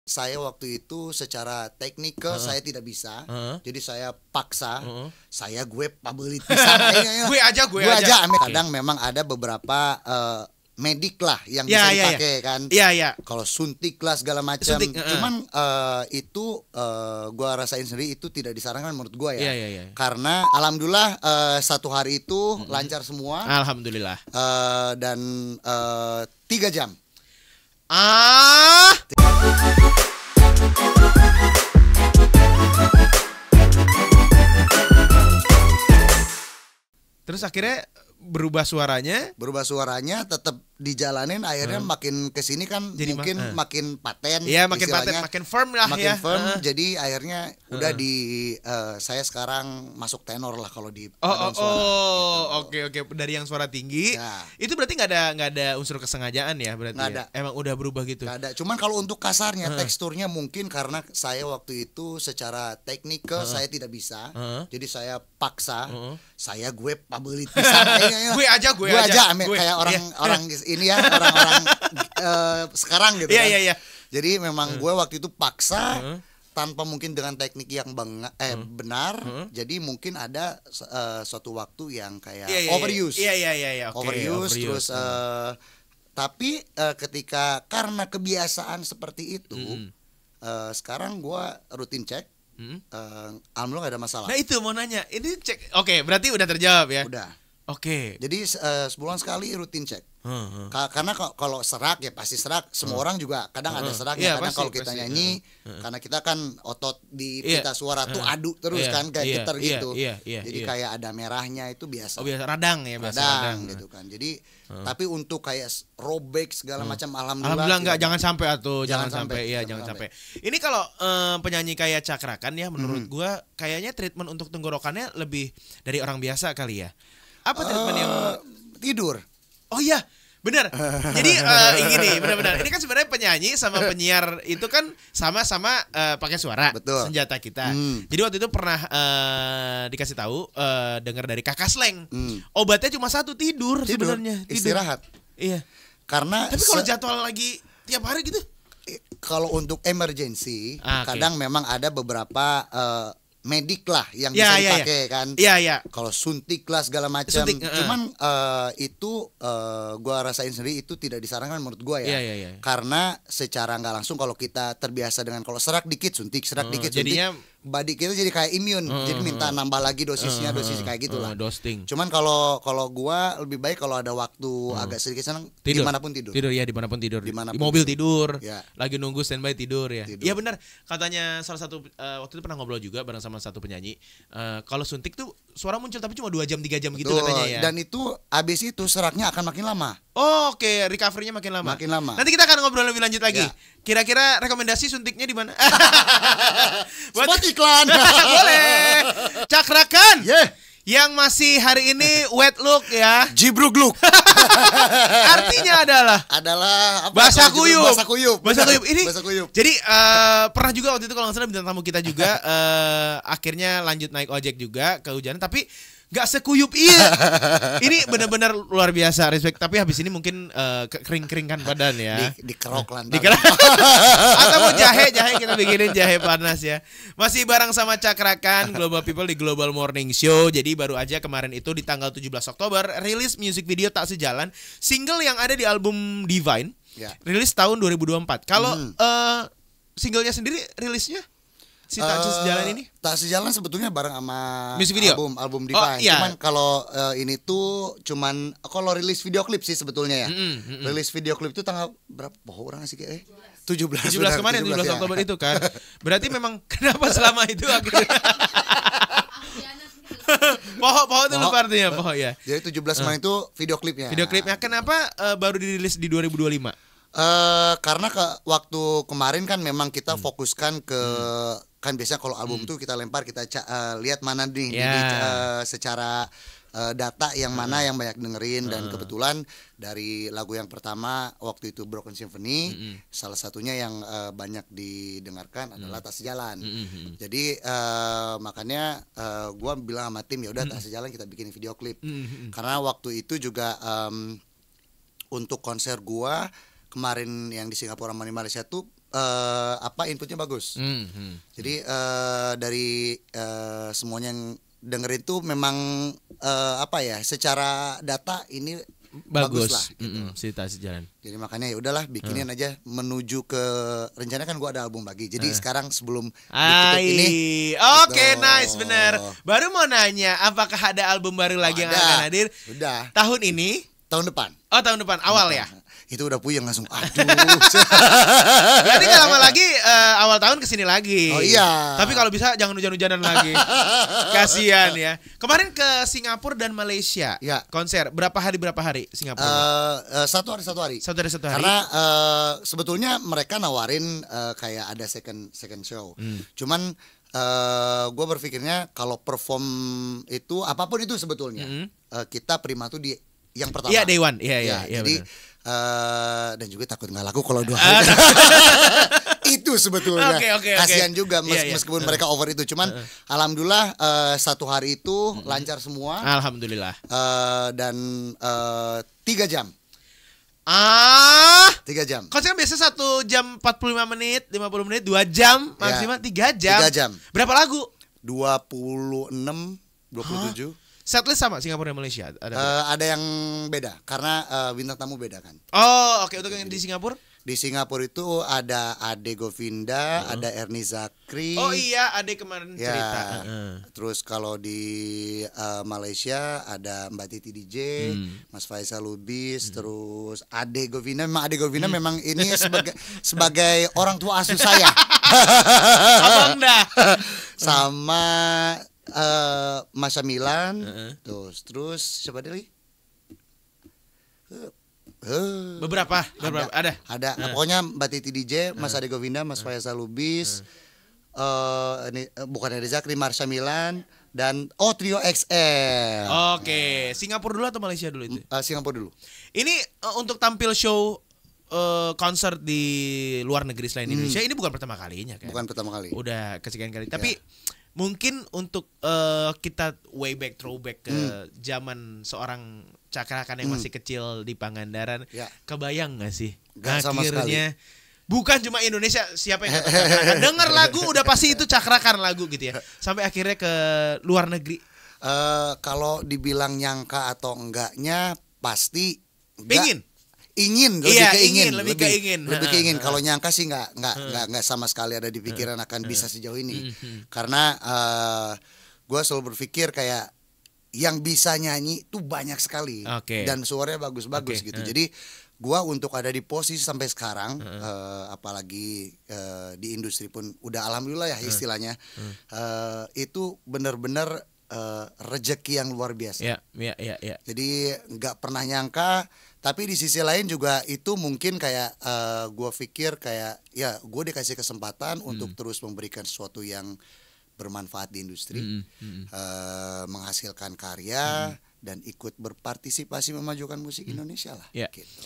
Saya waktu itu secara teknikal saya tidak bisa, jadi saya paksa, gue public pisan, gue aja. Kadang memang ada beberapa medik lah yang bisa dipakai kan. Kalau suntik lah segala macam. Cuman itu gua rasain sendiri itu tidak disarankan menurut gua ya. Karena alhamdulillah satu hari itu lancar semua. Alhamdulillah. Dan 3 jam. Terus akhirnya berubah suaranya tetap dijalanin, akhirnya makin kesini kan jadi makin paten, makin paten, makin firm lah, makin firm. Jadi akhirnya udah saya sekarang masuk tenor lah kalau di suara. Oke. Dari yang suara tinggi itu berarti nggak ada unsur kesengajaan ya, berarti ada. Emang udah berubah gitu. Nggak ada. Cuman kalau untuk kasarnya teksturnya mungkin karena saya waktu itu secara teknikal saya tidak bisa, jadi saya paksa, gue public pisan, gue aja. Kayak orang ini ya, orang-orang sekarang gitu kan. Jadi memang gue waktu itu paksa tanpa mungkin dengan teknik yang benar. Jadi mungkin ada suatu waktu yang kayak overuse. Overuse terus tapi ketika karena kebiasaan seperti itu sekarang gue rutin cek. Alhamdulillah gak ada masalah. Nah itu mau nanya, ini cek, oke, berarti udah terjawab ya? Udah. Oke. Jadi sebulan sekali rutin cek. Karena kalau serak ya pasti serak. Semua orang juga kadang ada seraknya. Kadang kalau kita nyanyi, karena kita kan otot di pita suara tuh adu terus kan kayak getar gitu. Jadi kayak ada merahnya itu biasa. Biasa radang ya, radang gitu kan. Jadi tapi untuk kayak robek segala macam alhamdulillah enggak, jangan sampai jangan sampai. Ini kalau penyanyi kayak Cakrakan ya, menurut gua kayaknya treatment untuk tenggorokannya lebih dari orang biasa kali ya. Apa treatment yang tidur? Oh iya, benar. Jadi ini benar-benar. Ini kan sebenarnya penyanyi sama penyiar itu kan sama-sama pakai suara. Betul. Senjata kita. Jadi waktu itu pernah dikasih tahu dengar dari Kakak Sleng. Obatnya cuma satu, tidur sebenarnya. Istirahat. Iya. Karena tapi kalau jadwal lagi tiap hari gitu. Kalau untuk emergency, kadang memang ada beberapa medik lah yang bisa dipakai kan. Kalau suntik lah segala macam. Cuman itu gua rasain sendiri itu tidak disarankan menurut gua ya. Karena secara nggak langsung kalau kita terbiasa dengan kalau serak dikit suntik, jadinya body kita jadi kayak imun. Jadi minta nambah lagi dosisnya, dosis kayak gitulah. Dosing. Cuman kalau gua lebih baik kalau ada waktu agak sedikit senang dimanapun tidur. Dimanapun tidur. Di mobil tidur. Lagi nunggu standby tidur ya. Iya benar. Katanya salah satu waktu itu pernah ngobrol juga bareng sama satu penyanyi. Kalau suntik tuh suara muncul tapi cuma 2 jam 3 jam gitu katanya ya. Dan itu habis itu seraknya akan makin lama. Oke, recovery-nya makin lama. Nanti kita akan ngobrol lebih lanjut lagi. Kira-kira rekomendasi suntiknya di mana? Buat iklan. Boleh. Cakrakan. Yang masih hari ini wet look ya. Jibruk look. Artinya adalah apa? Bahasa kuyup. Ini bahasa kuyup. Jadi pernah juga waktu itu kalau nggak salah bintang tamu kita juga akhirnya lanjut naik ojek juga kehujanan tapi gak sekuyup ini benar-benar luar biasa, respect. Tapi habis ini mungkin kering-keringkan badan ya. Dikerok lantai. Atau mau jahe kita bikinin jahe panas ya. Masih bareng sama Cakrakan Global People di Global Morning Show. Jadi baru aja kemarin itu di tanggal 17 Oktober rilis music video Tak Sejalan, single yang ada di album Divine. Rilis tahun 2024. Kalau singlenya sendiri rilisnya Tak Sejalan ini? Tak Sejalan sebetulnya bareng sama music video? album Divine. Cuman kalau ini tuh cuman kalau rilis video klip sih sebetulnya ya. Rilis video klip itu tanggal berapa? Orang sih kayak 17 kemarin 17 Oktober itu kan. Berarti memang kenapa selama itu akhirnya Poho itu lupa artinya poho ya. Jadi 17 kemarin itu video klipnya. Video klipnya kenapa baru dirilis di 2025? Karena waktu kemarin kan memang kita fokuskan ke kan biasanya kalau album tuh kita lempar kita lihat mana nih secara data yang mana yang banyak dengerin dan kebetulan dari lagu yang pertama waktu itu Broken Symphony salah satunya yang banyak didengarkan adalah Tak Sejalan. Jadi makanya gua bilang sama tim ya udah Tak Sejalan kita bikin video klip. Karena waktu itu juga untuk konser gua kemarin yang di Singapura sama di Malaysia tuh inputnya bagus. Jadi Hmm. dari semuanya yang dengerin tuh memang secara data ini bagus lah gitu. Situasi jalan. Jadi makanya ya udahlah bikinin aja menuju ke rencana kan gua ada album lagi. Jadi sekarang sebelum ditutup ini Oke, gitu. nice, bener. Baru mau nanya, apakah ada album baru lagi yang akan hadir? Udah. Tahun ini? Tahun depan. Oh, tahun depan awal ya. Itu udah puyeng langsung. Aduh. Berarti gak lama lagi awal tahun kesini lagi. Oh iya. Tapi kalau bisa jangan hujan-hujanan lagi. Kasian ya. Kemarin ke Singapura dan Malaysia. Ya. Konser berapa hari Singapura? Satu hari. Satu hari. Karena sebetulnya mereka nawarin kayak ada second show. Cuman gue berpikirnya kalau perform itu apapun itu sebetulnya kita prima tuh di yang pertama. Iya, day one. Iya, jadi dan juga takut nggak laku kalau 2 Ah, hari. Itu sebetulnya Oke. kasihan juga Iya. meskipun mereka over itu. Cuman alhamdulillah 1 hari itu lancar semua. Alhamdulillah. Dan 3 jam. 3 jam. Konser biasa 1 jam 45 menit, 50 menit, 2 jam, maksimal 3 jam. 3 jam. Berapa lagu? 26, 27. Setlist sama Singapura dan Malaysia? Ada yang beda karena bintang tamu beda kan. Oh, oke. Untuk yang di Singapura? Di Singapura itu ada Ade Govinda, ada Ernie Zakri. Oh iya, Ade kemarin Ya. cerita. Terus kalau di Malaysia ada Mbak Titi DJ, Mas Faisal Lubis, terus Ade Govinda. Memang Ade Govinda memang ini sebagai orang tua asuh saya. Abang dah. Sama Masya Milan. Terus siapa dia lagi? Beberapa ada. Pokoknya Mbak Titi DJ, Mas Ade Govinda, Mas Faisal Lubis, ini bukan Ade Zakri, Marsha Milan dan Trio XL. Oke, Singapura dulu atau Malaysia dulu itu? Singapura dulu. Ini untuk tampil show konser di luar negeri selain Indonesia ini bukan pertama kalinya kan? Bukan pertama kali. Udah kesekian kali. Tapi mungkin untuk kita throwback ke zaman seorang Cakrakan yang masih kecil di Pangandaran, kebayang gak sih? Gak sama sekali. Bukan cuma Indonesia, siapa yang gak tahu Cakrakan? Dengar lagu udah pasti itu Cakrakan lagu gitu ya. Sampai akhirnya ke luar negeri. Kalau dibilang nyangka atau enggaknya pasti ingin lebih ke ingin. Kalau nyangka sih nggak sama sekali ada di pikiran akan bisa sejauh ini. Karena gue selalu berpikir kayak yang bisa nyanyi tuh banyak sekali dan suaranya bagus-bagus gitu. Jadi gue untuk ada di posisi sampai sekarang, apalagi di industri pun udah alhamdulillah ya istilahnya, itu benar-benar rejeki yang luar biasa. Jadi nggak pernah nyangka. Tapi di sisi lain juga itu mungkin kayak gue pikir kayak ya gue dikasih kesempatan untuk terus memberikan sesuatu yang bermanfaat di industri, menghasilkan karya dan ikut berpartisipasi memajukan musik Indonesia lah. Ya. Gitu.